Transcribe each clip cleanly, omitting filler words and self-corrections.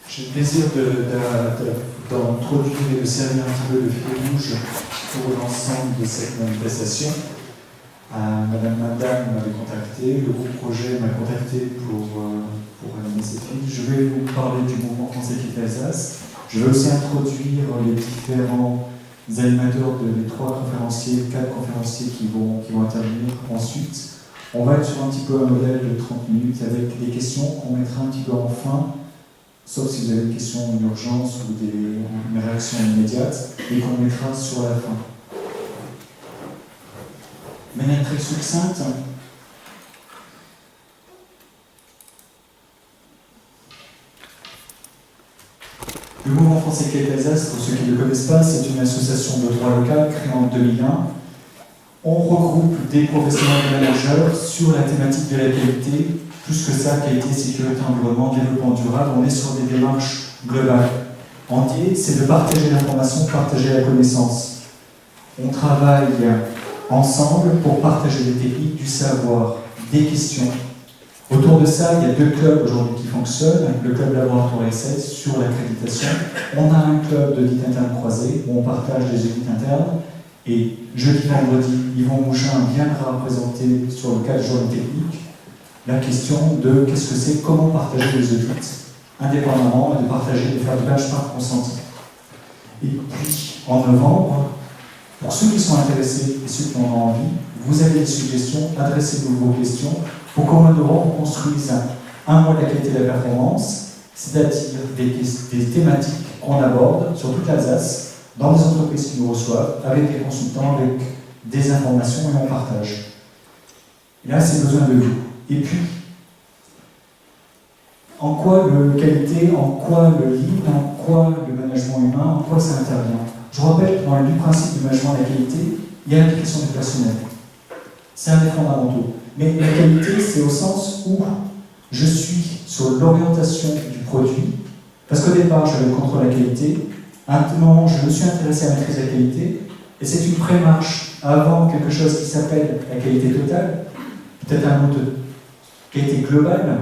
J'ai le plaisir d'introduire et de servir un petit peu de fil rouge pour l'ensemble de cette manifestation. Madame Madame m'avait contacté, le groupe Projet m'a contacté pour animer cette file. Je vais vous parler du mouvement français qui fait Alsace. Je vais aussi introduire les différents animateurs les 4 conférenciers qui vont intervenir ensuite. On va être sur un petit peu un modèle de 30 minutes avec des questions qu'on mettra un petit peu en fin, sauf si vous avez des questions d'urgence ou une réaction immédiate, et qu'on mettra sur la fin. De manière très succincte, le mouvement français qui est Alsace, pour ceux qui ne le connaissent pas, c'est une association de droit local créée en 2001. On regroupe des professionnels et managers sur la thématique de la qualité, plus que ça, qualité, sécurité, environnement, développement durable. On est sur des démarches globales. L'idée, c'est de partager l'information, partager la connaissance. On travaille ensemble pour partager des techniques, du savoir, des questions. Autour de ça, il y a 2 clubs aujourd'hui qui fonctionnent. Le club Laboratoire S7 sur l'accréditation. On a un club d'audit interne croisé où on partage des audits internes. Et jeudi, vendredi, Yvon Mouchin viendra présenter sur le 4 jours technique la question de qu'est-ce que c'est, comment partager les audits indépendamment et de partager, de faire du benchmark consenti. Et puis, en novembre, pour ceux qui sont intéressés et ceux qui en ont envie, vous avez des suggestions, adressez-nous vos questions pour qu'au mois de novembre, on construise un mois de la qualité de la performance, c'est-à-dire des thématiques qu'on aborde sur toute l'Alsace, dans les entreprises qui nous reçoivent, avec des consultants, avec des informations et on partage. Et là, c'est besoin de vous. Et puis, en quoi le qualité, en quoi le lean, en quoi le management humain, en quoi ça intervient? Je vous rappelle que dans le principe du management de la qualité, il y a l'implication du personnel. C'est un des fondamentaux. Mais la qualité, c'est au sens où je suis sur l'orientation du produit, parce qu'au départ, j'avais le contrôle de la qualité. À un moment, je me suis intéressé à la maîtrise de la qualité, et c'est une pré-marche avant quelque chose qui s'appelle la qualité totale, peut-être un mot de qualité globale,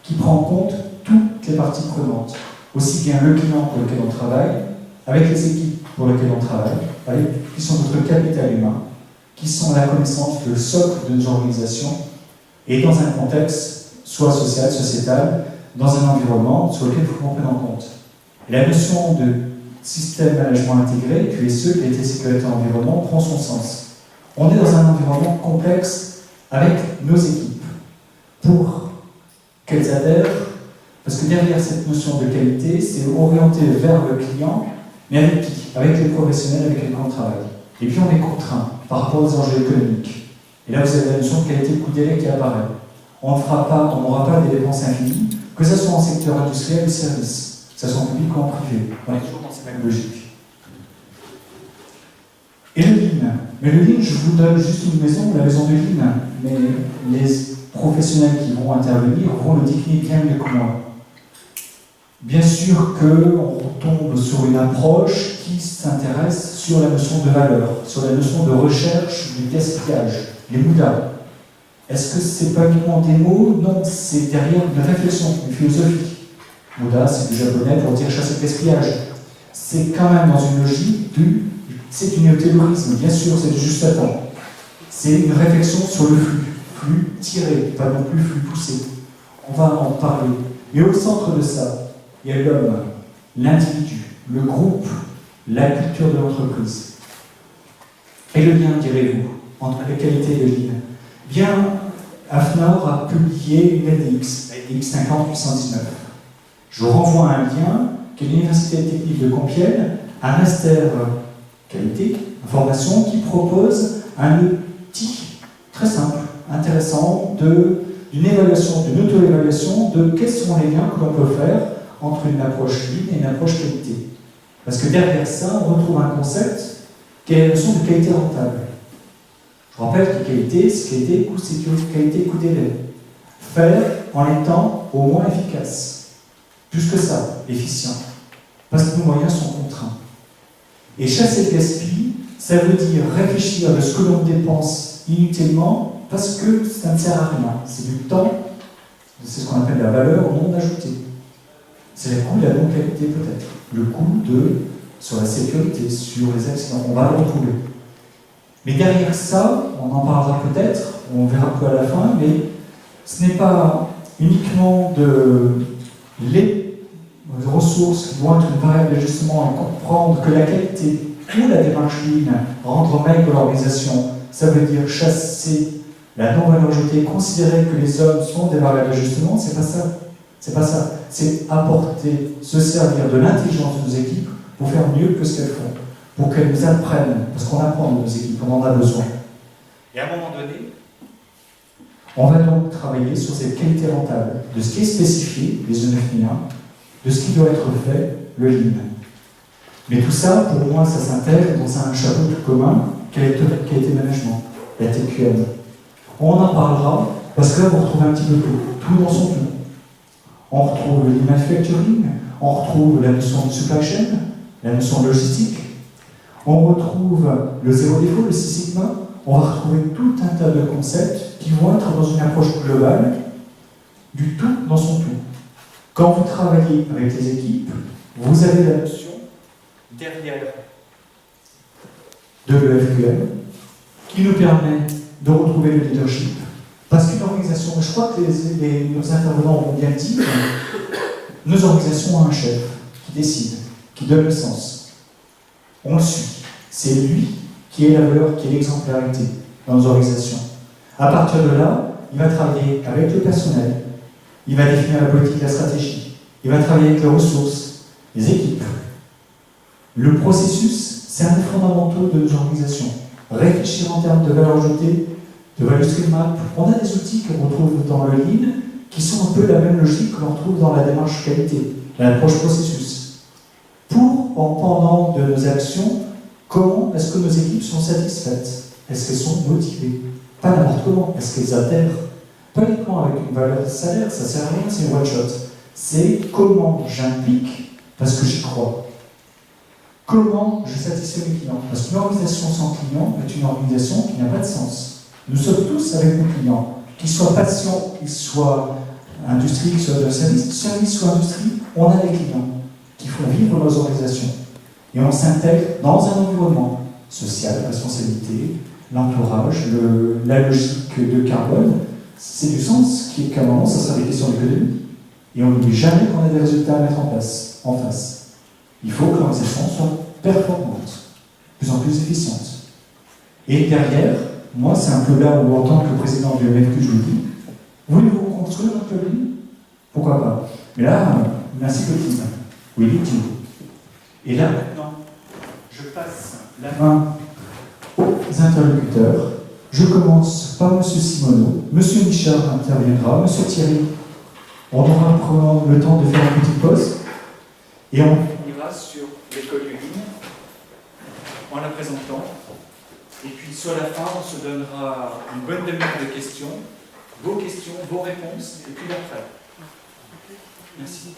qui prend en compte toutes les parties prenantes, aussi bien le client pour lequel on travaille, avec les équipes pour lesquelles on travaille, qui sont notre capital humain, qui sont la connaissance, le socle de nos organisations, et dans un contexte soit social, sociétal, dans un environnement sur lequel il faut qu'on prenne en compte. La notion de système management intégré, QSE, qualité, sécurité, environnement, prend son sens. On est dans un environnement complexe avec nos équipes. Pour qu'elles adhèrent, parce que derrière cette notion de qualité, c'est orienté vers le client, mais avec qui? Avec les professionnels avec lesquels on travaille. Et puis on est contraint par rapport aux enjeux économiques. Et là, vous avez la notion de qualité de coût délai qui apparaît. On n'aura pas des dépenses infinies, que ce soit en secteur industriel ou service, que ce soit en public ou en privé. On est toujours dans cette même logique. Et le lean. Mais le lean, je vous donne juste une maison, la maison de lean, mais les professionnels qui vont intervenir vont le décliner bien mieux que moi. Bien sûr qu'on tombe sur une approche qui s'intéresse sur la notion de valeur, sur la notion de recherche du gaspillage, les MOUDA. Est-ce que c'est pas uniquement des mots? Non, c'est derrière une réflexion, une philosophie. MOUDA, c'est du japonais pour dire chasser le gaspillage. C'est quand même dans une logique c'est du néo-taylorisme, bien sûr, c'est du juste à temps. C'est une réflexion sur le flux tiré, pas non plus flux poussé. On va en parler. Mais au centre de ça, il y a l'homme, l'individu, le groupe, la culture de l'entreprise. Et le lien, direz-vous, entre la qualité et le lean. Bien, AFNOR a publié une LDX, LDX 50-819. Je vous renvoie à un lien qui est l'Université technique de Compiègne, un master qualité, information, qui propose un outil très simple, intéressant, d'une évaluation, d'une auto-évaluation de quels sont les liens que l'on peut faire entre une approche lean et une approche qualité. Parce que derrière ça, on retrouve un concept qui est la notion de qualité rentable. Je rappelle que qualité, c'est qualité, coût, sécurité, qualité, coût, délai. Faire en étant au moins efficace. Plus que ça, efficient. Parce que nos moyens sont contraints. Et chasser le gaspillage, ça veut dire réfléchir de ce que l'on dépense inutilement parce que ça ne sert à rien. C'est du temps, c'est ce qu'on appelle la valeur non ajoutée. C'est le coût de la non-qualité peut-être. Le coût sur la sécurité, sur les accidents. On va le retrouver. Mais derrière ça, on en parlera peut-être, on verra un peu à la fin, mais ce n'est pas uniquement les ressources qui vont être une variable d'ajustement et comprendre que la qualité ou la démarche lean, rendre maigre l'organisation, ça veut dire chasser la non-valeur ajoutée, considérer que les hommes sont des variables d'ajustement, c'est pas ça. C'est pas ça. C'est apporter, se servir de l'intelligence de nos équipes pour faire mieux que ce qu'elles font, pour qu'elles nous apprennent, parce qu'on apprend de nos équipes, on en a besoin. Et à un moment donné, on va donc travailler sur cette qualité rentable, de ce qui est spécifié, les E9001, de ce qui doit être fait, le lean. Mais tout ça, pour moi, ça s'intègre dans un chapeau commun, qualité management, la TQM. On en parlera, parce que là, vous retrouvez un petit peu tout dans son tout. On retrouve le lean manufacturing, on retrouve la notion de supply chain, la notion de logistique, on retrouve le zéro défaut, le Six Sigma, on va retrouver tout un tas de concepts qui vont être dans une approche globale du tout dans son tout. Quand vous travaillez avec les équipes, vous avez la notion derrière de l'EFQM qui nous permet de retrouver le leadership. Parce qu'une organisation, je crois que nos intervenants vont bien dire, nos organisations ont un chef qui décide, qui donne le sens. On le suit. C'est lui qui est la valeur, qui est l'exemplarité dans nos organisations. À partir de là, il va travailler avec le personnel, il va définir la politique, la stratégie, il va travailler avec les ressources, les équipes. Le processus, c'est un des fondamentaux de nos organisations. Réfléchir en termes de valeur ajoutée, de value stream map. On a des outils qu'on retrouve dans le lean qui sont un peu la même logique que l'on retrouve dans la démarche qualité, l'approche processus. Pendant de nos actions, comment est-ce que nos équipes sont satisfaites? Est-ce qu'elles sont motivées? Pas n'importe comment. Est-ce qu'elles adhèrent? Pas uniquement avec une valeur de salaire, ça ne sert à rien, c'est une one shot. C'est comment j'implique parce que j'y crois. Comment je satisfais mes clients? Parce qu'une organisation sans clients est une organisation qui n'a pas de sens. Nous sommes tous avec nos clients, qu'ils soient patients, qu'ils soient industrie, qu'ils soient de service ou industrie, on a des clients qui font vivre nos organisations. Et on s'intègre dans un environnement social, la responsabilité, l'entourage, la logique de carbone. C'est du sens qui est qu'à un moment, ça sera des questions d'économie. Et on n'oublie jamais qu'on a des résultats à mettre en face. Il faut que l'organisation soit performante, de plus en plus efficiente. Et derrière, moi, c'est un peu là où, en tant que président du MFQ, je vous dis, voulez-vous construire notre ligne? Pourquoi pas? Mais là, merci Clotilde. Oui, dites-vous. Et là, maintenant, je passe la main aux interlocuteurs. Je commence par M. Simoneau. M. Michard interviendra. M. Thierry, on aura le temps de faire une petite pause. Et on ira sur l'école du ligne en la présentant. Et puis, sur la fin, on se donnera une bonne demi-heure de questions, vos réponses, et puis l'après. Merci.